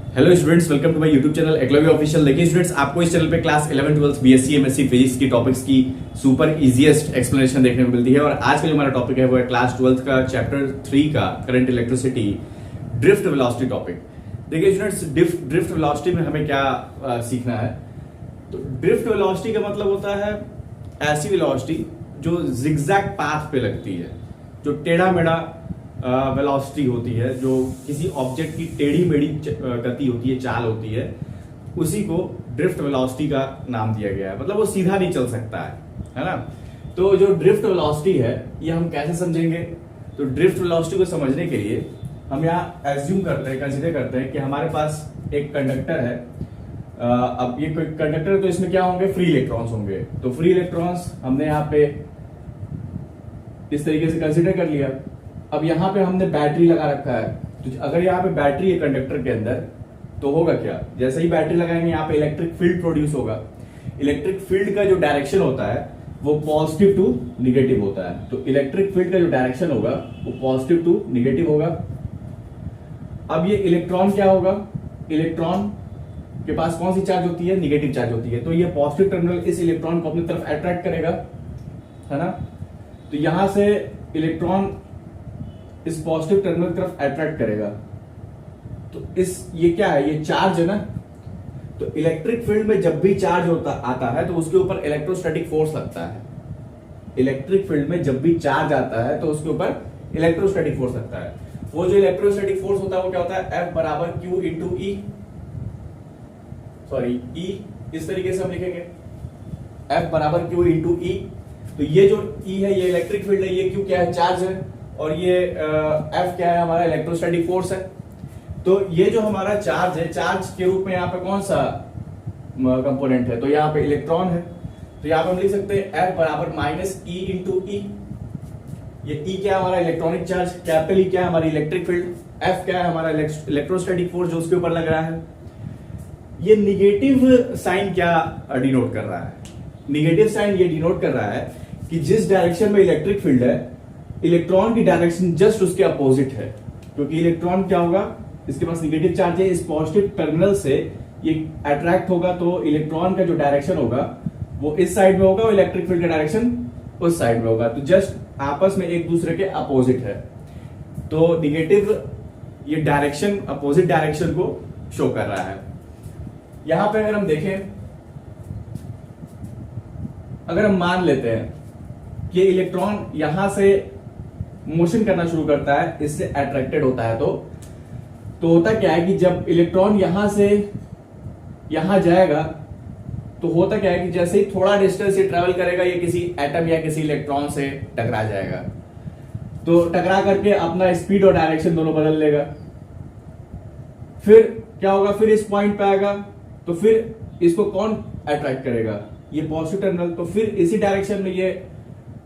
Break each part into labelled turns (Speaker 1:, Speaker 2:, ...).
Speaker 1: Hello students, welcome to my YouTube channel Eklavya official. देखिए students, आपको इस चैनल पे क्लास 11 12 बीएससी एमएससी फिजिक्स की टॉपिक्स की सुपर इजीएस्ट एक्सप्लेनेशन देखने को मिलती है। और आज का जो हमारा टॉपिक है वो है क्लास 12 का चैप्टर 3 का current electricity drift velocity topic. देखिए स्टूडेंट्स, ड्रिफ्ट वेलोसिटी में हमें क्या सीखना है। तो ड्रिफ्ट वेलोसिटी का मतलब होता है ऐसी वेलोसिटी जो जिगजैग पाथ पे लगती है, जो टेढ़ा मेढ़ा वेलोसिटी होती है, जो किसी ऑब्जेक्ट की टेढ़ी मेढ़ी गति होती है, चाल होती है, उसी को ड्रिफ्ट वेलोसिटी का नाम दिया गया है। मतलब वो सीधा नहीं चल सकता है ना। तो जो ड्रिफ्ट वेलोसिटी है ये हम कैसे समझेंगे। तो ड्रिफ्ट वेलोसिटी को समझने के लिए हम यहाँ एज्यूम करते हैं, कंसीडर करते हैं कि हमारे पास एक कंडक्टर है। अब ये कोई कंडक्टर है तो इसमें क्या होंगे, फ्री इलेक्ट्रॉन्स होंगे। तो फ्री इलेक्ट्रॉन्स हमने यहाँ पे इस तरीके से कंसीडर कर लिया। अब यहाँ पे हमने बैटरी लगा रखा है। तो अगर यहाँ पे बैटरी है कंडक्टर के अंदर तो होगा क्या, जैसे ही बैटरी लगाएंगे यहाँ पे इलेक्ट्रिक फील्ड प्रोड्यूस होगा। इलेक्ट्रिक फील्ड का जो डायरेक्शन होता है वो पॉजिटिव टू निगेटिव होता है। तो इलेक्ट्रिक फील्ड का जो डायरेक्शन होगा वो पॉजिटिव टू निगेटिव होगा। अब ये इलेक्ट्रॉन क्या होगा, इलेक्ट्रॉन के पास कौन सी चार्ज होती है, निगेटिव चार्ज होती है। तो ये पॉजिटिव टर्मिनल इस इलेक्ट्रॉन को अपनी तरफ अट्रैक्ट करेगा, है ना। तो यहां से इलेक्ट्रॉन इस पॉजिटिव टर्मिनल की तरफ अट्रैक्ट करेगा। तो ये क्या है, ये चार्ज है ना। तो इलेक्ट्रिक फील्ड में जब भी चार्ज आता है तो उसके ऊपर इलेक्ट्रोस्टैटिक फोर्स लगता है। इलेक्ट्रिक फील्ड में जब भी चार्ज आता है तो उसके ऊपर इलेक्ट्रोस्टैटिक फोर्स लगता है। वो जो इलेक्ट्रोस्टैटिक फोर्स होता है वो क्या होता है, F बराबर Q इंटू ई, सॉरी E, इस तरीके से हम लिखेंगे F बराबर Q इंटू ई। तो ये जो E है ये इलेक्ट्रिक फील्ड है, ये Q क्या है, चार्ज है, और ये F क्या है, हमारा इलेक्ट्रोस्टैटिक फोर्स है। तो ये जो हमारा चार्ज है, चार्ज के रूप में यहाँ पे कौन सा कंपोनेंट है, तो यहाँ पे इलेक्ट्रॉन है। तो यहाँ पे हम लिख सकते हैं F बराबर माइनस ई इंटू ई। ये E क्या है, हमारा इलेक्ट्रॉनिक चार्ज, कैपिटल E क्या है, हमारी इलेक्ट्रिक फील्ड, F क्या है, हमारा इलेक्ट्रोस्टैटिक फोर्स जो उसके ऊपर लग रहा है। ये निगेटिव साइन क्या डिनोट कर रहा है, निगेटिव साइन ये डिनोट कर रहा है कि जिस डायरेक्शन में इलेक्ट्रिक फील्ड है, इलेक्ट्रॉन की डायरेक्शन जस्ट उसके अपोजिट है। क्योंकि इलेक्ट्रॉन क्या होगा, इसके पास निगेटिव चार्ज है, इस पॉजिटिव टर्मिनल से ये अट्रैक्ट होगा। तो इलेक्ट्रॉन का जो डायरेक्शन होगा वो इस साइड में होगा और इलेक्ट्रिक फील्ड का डायरेक्शन उस साइड में होगा। तो जस्ट आपस में एक दूसरे के अपोजिट है। तो निगेटिव ये डायरेक्शन अपोजिट डायरेक्शन को शो कर रहा है। यहां पे अगर हम देखें, अगर हम मान लेते हैं कि इलेक्ट्रॉन यहां से मोशन करना शुरू करता है, इससे अट्रैक्टेड होता है, तो होता क्या है कि जब इलेक्ट्रॉन यहां से यहां जाएगा तो होता क्या है कि जैसे ही थोड़ा डिस्टेंस ये ट्रेवल करेगा, ये किसी एटम या किसी इलेक्ट्रॉन से टकरा जाएगा। तो टकरा करके अपना स्पीड और डायरेक्शन दोनों बदल लेगा। फिर क्या होगा, फिर इस पॉइंट पे आएगा तो फिर इसको कौन अट्रैक्ट करेगा, ये पॉजिटिव टर्मिनल। तो फिर इसी डायरेक्शन में ये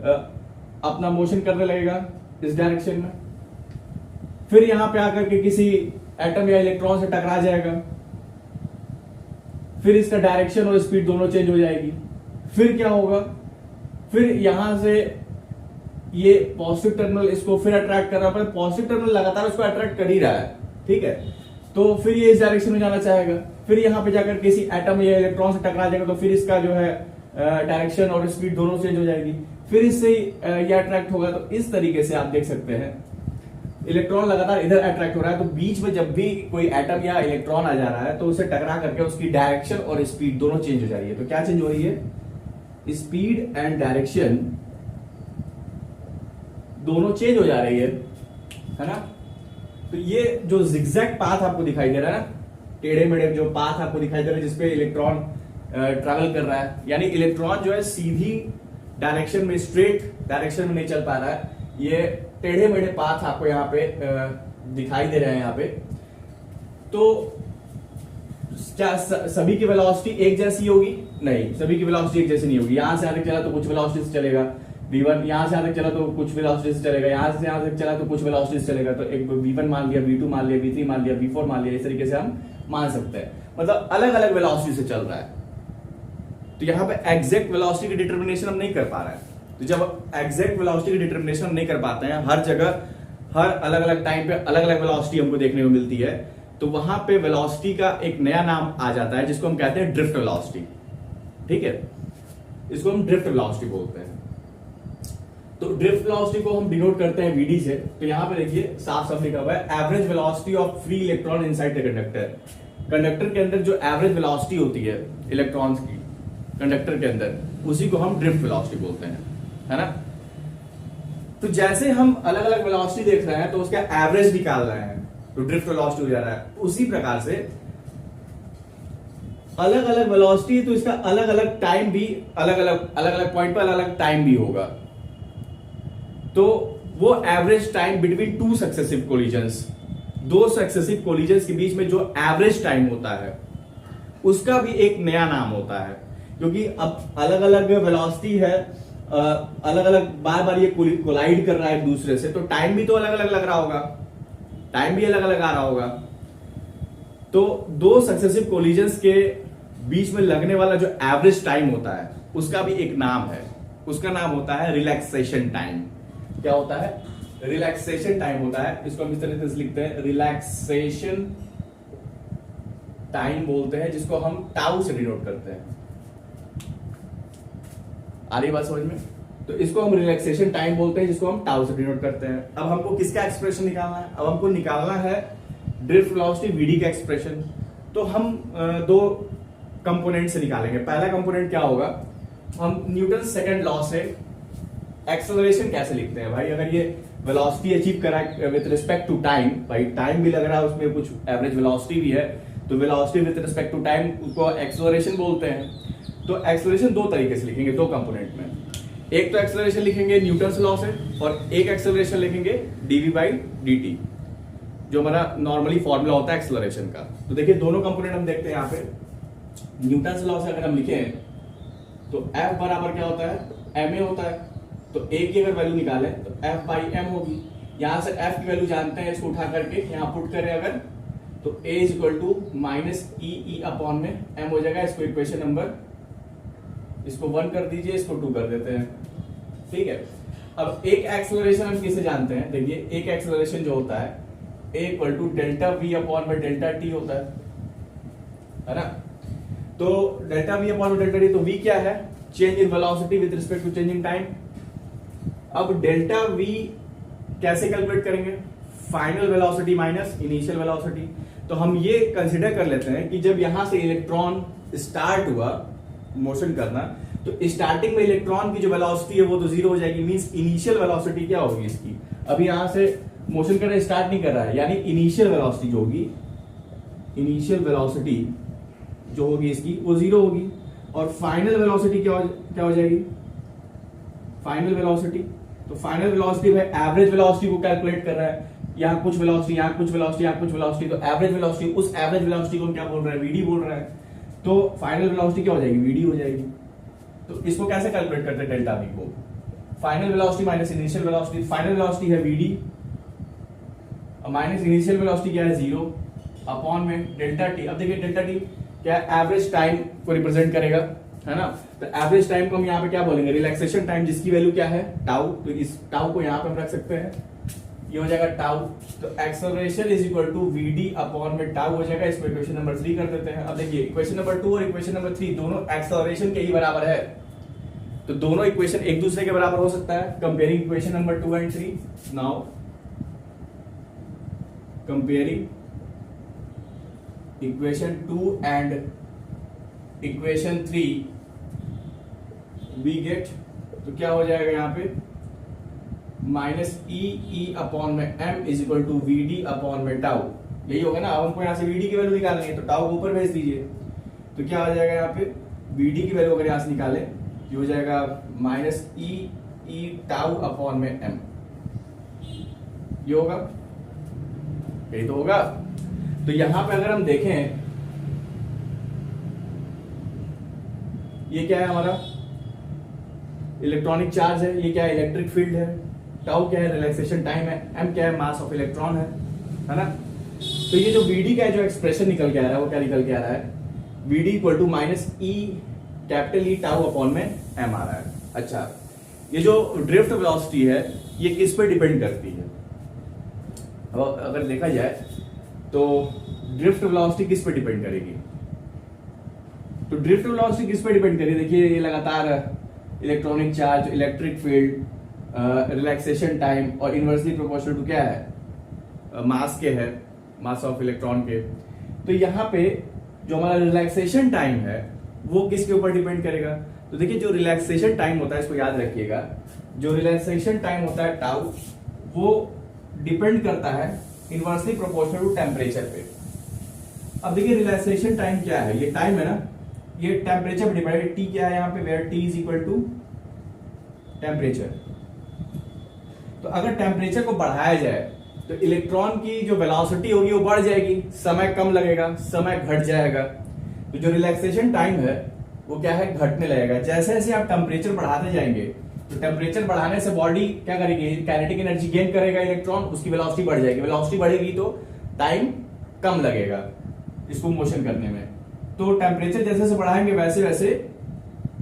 Speaker 1: अपना मोशन करने लगेगा, इस डायरेक्शन में। फिर यहां पे आकर के किसी एटम या इलेक्ट्रॉन से टकरा जाएगा, फिर इसका डायरेक्शन और स्पीड दोनों चेंज हो जाएगी। फिर क्या होगा, फिर यहां से ये पॉजिटिव टर्मिनल इसको फिर अट्रैक्ट कर रहा है, पॉजिटिव टर्मिनल लगातार उसको अट्रैक्ट कर ही रहा है, ठीक है। तो फिर ये इस डायरेक्शन में जाना चाहेगा, फिर यहां पे जाकर किसी एटम या इलेक्ट्रॉन से टकरा जाएगा, तो फिर इसका जो है डायरेक्शन और स्पीड दोनों चेंज हो जाएगी, फिर इससे ये अट्रैक्ट होगा। तो इस तरीके से आप देख सकते हैं इलेक्ट्रॉन लगातार इधर अट्रैक्ट हो रहा है। तो बीच में जब भी कोई एटम या इलेक्ट्रॉन आ जा रहा है तो उसे टकरा करके उसकी डायरेक्शन और स्पीड दोनों चेंज हो जा रही है। तो क्या चेंज हो रही है, स्पीड एंड डायरेक्शन दोनों चेंज हो जा रही है ना। तो ये जो जिगजैग पाथ आपको दिखाई दे रहा है ना, टेढ़े मेढ़े जो पाथ आपको दिखाई दे रहा है जिसपे इलेक्ट्रॉन ट्रेवल कर रहा है, यानी इलेक्ट्रॉन जो है सीधी डायरेक्शन में, स्ट्रेट डायरेक्शन में नहीं चल पा रहा है, ये टेढ़े मेढ़े पाथ आपको यहाँ पे दिखाई दे रहे हैं यहाँ पे। तो क्या सभी की वेलोसिटी एक जैसी होगी, नहीं, सभी की वेलोसिटी एक जैसी नहीं होगी। यहां से आगे चला तो कुछ वेलोसिटी से चलेगा v1, यहां से आगे चला तो कुछ वेलोसिटी से चलेगा, यहां से चला तो कुछ वेलोसिटी से चलेगा। तो एक v1 मान लिया, v2 मान लिया, v3 मान लिया, v4 मान लिया, इस तरीके से हम मान सकते हैं। मतलब अलग अलग वेलोसिटी से चल रहा है। तो यहाँ पे एग्जैक्ट वेलोसिटी की डिटर्मिनेशन हम नहीं कर पा रहे हैं। तो जब एग्जैक्ट वेलोसिटी की डिटर्मिनेशन हम नहीं कर पाते हैं, हर जगह हर अलग अलग टाइम पे अलग अलग वेलोसिटी हमको देखने को मिलती है, तो वहां पे वेलोसिटी का एक नया नाम आ जाता है जिसको हम कहते हैं ड्रिफ्ट वेलोसिटी। ठीक है, इसको हम ड्रिफ्ट वेलोसिटी बोलते हैं। तो ड्रिफ्ट वेलोसिटी को हम डिनोट करते हैं वीडी से। तो यहां पे देखिए साफ साफ लिखा हुआ है average velocity of free electron inside the conductor. Conductor के अंदर जो एवरेज वेलोसिटी होती है इलेक्ट्रॉन्स की कंडक्टर के अंदर, उसी को हम ड्रिफ्ट वेलोसिटी बोलते हैं, है ना। तो जैसे हम अलग अलग वेलोसिटी देख रहे हैं तो उसका एवरेज निकाल रहे हैं तो ड्रिफ्ट वेलोसिटी हो जा रहा है। उसी प्रकार से अलग अलग वेलोसिटी तो इसका अलग अलग टाइम भी अलग अलग पॉइंट पर अलग अलग टाइम भी होगा। तो वो average time between two successive collisions, दो सक्सेसिव कोलिजन्स के बीच में जो एवरेज टाइम होता है उसका भी एक नया नाम होता है, क्योंकि अब अलग अलग वेलोसिटी है, अलग अलग बार बार ये कोलाइड कर रहा है एक दूसरे से, तो टाइम भी तो अलग अलग लग रहा होगा, टाइम भी अलग अलग आ रहा होगा। तो दो सक्सेसिव कोलिजन्स के बीच में लगने वाला जो एवरेज टाइम होता है उसका भी एक नाम है, उसका नाम होता है रिलैक्सेशन टाइम। क्या होता है? रिलैक्सेशन टाइम होता है। इसको हम इस तरीके से लिखते हैं, रिलैक्सेशन टाइम बोलते हैं, जिसको हम टाउ से डिनोट करते हैं। आ रही बात समझ में? तो इसको हम रिलैक्सेशन टाइम बोलते हैं, जिसको हम टाउ से डिनोट करते हैं। अब हमको किसका एक्सप्रेशन निकालना है? अब हमको निकालना है ड्रिफ्ट वेलोसिटी वीडी का एक्सप्रेशन। तो हम दो कंपोनेंट से निकालेंगे। पहला कंपोनेंट क्या होगा, हम न्यूटन सेकंड लॉ से एक्सेलरेशन कैसे लिखते हैं। भाई अगर ये वेलोसिटी अचीव करा विद रिस्पेक्ट टू टाइम, भाई टाइम भी लग रहा है उसमें, कुछ एवरेज वेलोसिटी भी है, तो velocity with respect to time उसको एक्सेलरेशन बोलते हैं। तो एक्सेलरेशन दो तरीके से लिखेंगे, दो कंपोनेंट में। एक तो एक्सेलरेशन लिखेंगे न्यूटन्स लॉ से, और एक एक्सेलरेशन लिखेंगे dv/dt, जो हमारा नॉर्मली फॉर्मूला होता है एक्सेलरेशन का। तो देखिए दोनों कंपोनेंट हम देखते हैं यहाँ पे। न्यूटन्स लॉ से अगर हम लिखें तो F बराबर क्या होता है, ma होता है। तो a की अगर वैल्यू निकाले तो F/m होगी। यहां से F की वैल्यू जानते हैं, इसको उठा करके यहां पुट करें अगर, तो a = -e/m हो जाएगा। इसको इक्वेशन नंबर, इसको 1 कर दीजिए, इसको 2 कर देते हैं। ठीक है, अब एक एक्सेलरेशन हम किसे जानते हैं, देखिए एक एक्सेलरेशन जो होता है a = ΔV/Δt होता है ना। तो ΔV/Δt, तो v क्या है, change in velocity with respect to change in time. अब डेल्टा v कैसे कैलकुलेट करेंगे, final velocity minus initial velocity. तो हम ये कंसीडर कर लेते हैं कि जब यहां से इलेक्ट्रॉन स्टार्ट हुआ मोशन करना, तो स्टार्टिंग में इलेक्ट्रॉन की जो वेलोसिटी है वो तो जीरो हो जाएगी, मींस इनिशियल वेलोसिटी क्या होगी इसकी, अभी यहां से मोशन करना स्टार्ट नहीं कर रहा है, यानी इनिशियल वेलोसिटी जो होगी, इनिशियल वेलोसिटी जो होगी इसकी वो जीरो होगी। और फाइनल वेलोसिटी क्या हो जाएगी, फाइनल वेलोसिटी, तो फाइनल वेलोसिटी है एवरेज वेलोसिटी को कैलकुलेट कर रहा है। यहाँ कुछ वेलोसिटी, यहाँ कुछ वेलोसिटी, यहाँ कुछ वेलोसिटी, तो एवरेज वेलोसिटी, उस एवरेज वेलोसिटी को हम क्या बोल रहे हैं, वीडी बोल रहा है। तो फाइनल वेलोसिटी क्या हो जाएगी, वीडी हो जाएगी। तो इसको कैसे कैलकुलेट करते हैं, डेल्टा वी को, final velocity minus initial velocity. Final velocity है वीडी माइनस इनिशियल वेलोसिटी क्या है, 0 अपॉन में डेल्टा टी। अब देखिए डेल्टा टी क्या एवरेज टाइम को रिप्रेजेंट करेगा, है ना। तो एवरेज टाइम को हम यहाँ पे क्या बोलेंगे, रिलैक्सेशन टाइम, जिसकी वैल्यू क्या है, टाउ। तो इस टाउ को यहाँ पे हम रख सकते हैं, ये हो जाएगा टाउ। तो एक्सेलरेशन = vd अपॉन में टाउ हो जाएगा। इसको इक्वेशन नंबर 3 कर देते हैं। अब देखिए इक्वेशन नंबर 2 और इक्वेशन नंबर 3 दोनों एक्सेलरेशन के ही बराबर है, तो दोनों इक्वेशन एक दूसरे के बराबर हो सकता है। Comparing equation number 2 and 3, now comparing equation 2 and equation 3 we get, तो क्या हो जाएगा यहाँ पे, -e अपॉन में m = vd अपॉन में टाउ। यही होगा ना। अब हमको यहाँ से vd की वैल्यू निकालनी है, तो टाउ को ऊपर भेज दीजिए, तो क्या हो जाएगा यहाँ पे, vd की वैल्यू अगर यहाँ से निकाले, ये हो जाएगा -e टाउ अपॉन में m। ये होगा, यही तो होगा। तो यहां पे अगर हम देखें, ये क्या है हमारा, इलेक्ट्रॉनिक चार्ज है, ये क्या है, इलेक्ट्रिक फील्ड है, टाउ क्या है, रिलैक्सेशन टाइम है, एम क्या है, मास ऑफ इलेक्ट्रॉन है ना। तो ये जो वीडी का जो एक्सप्रेशन निकल के आ रहा है वो क्या निकल के आ रहा है, वीडी = -E टाउ अपॉन में एम आ रहा है। अच्छा, ये जो ड्रिफ्ट वेलोसिटी है ये किस पे डिपेंड करती है, अगर देखा जाए तो ड्रिफ्ट वेलोसिटी किस पे डिपेंड करेगी? तो ड्रिफ्ट वेलोसिटी किस पे डिपेंड करेगी? देखिए ये लगातार electronic charge, electric field, relaxation time और इनवर्सली प्रोपोर्शनल टू क्या है, मास के है, मास ऑफ इलेक्ट्रॉन के। तो यहाँ पे जो हमारा रिलैक्सेशन टाइम है वो किसके ऊपर डिपेंड करेगा? तो देखिए जो रिलैक्सेशन टाइम होता है, इसको याद रखिएगा, जो रिलैक्सेशन टाइम होता है टाउ, वो डिपेंड करता है इनवर्सली प्रोपोर्शनल टू टेम्परेचर पे। अब देखिए रिलैक्सेशन टाइम क्या है, ये टाइम है ना, ये टेम्परेचर पे डिपेंड है। टी क्या है यहाँ पे, where T is equal to temperature. तो अगर टेम्परेचर को बढ़ाया जाए तो इलेक्ट्रॉन की जो वेलोसिटी होगी वो बढ़ जाएगी, समय कम लगेगा, समय घट जाएगा। तो जो रिलैक्सेशन टाइम है वो क्या है, घटने लगेगा। जैसे जैसे आप टेम्परेचर बढ़ाते जाएंगे तो टेम्परेचर बढ़ाने से बॉडी क्या करेगी, काइनेटिक एनर्जी गेन करेगा इलेक्ट्रॉन, उसकी वेलोसिटी बढ़ जाएगी। वेलोसिटी बढ़ेगी तो टाइम कम लगेगा इसको मोशन करने में। तो टेम्परेचर जैसे जैसे बढ़ाएंगे वैसे वैसे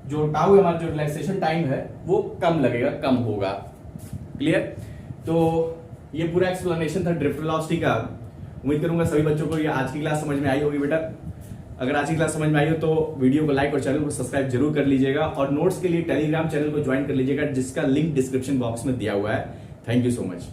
Speaker 1: जो टाउ हमारा जो रिलैक्सेशन टाइम है वो कम लगेगा, कम होगा। क्लियर? तो ये पूरा एक्सप्लेनेशन था ड्रिफ्ट वेलोसिटी का। उम्मीद करूंगा सभी बच्चों को ये आज की क्लास समझ में आई होगी बेटा। अगर आज की क्लास समझ में आई हो तो वीडियो को लाइक और चैनल को सब्सक्राइब जरूर कर लीजिएगा, और नोट्स के लिए टेलीग्राम चैनल को ज्वाइन कर लीजिएगा जिसका लिंक डिस्क्रिप्शन बॉक्स में दिया हुआ है। Thank you so much.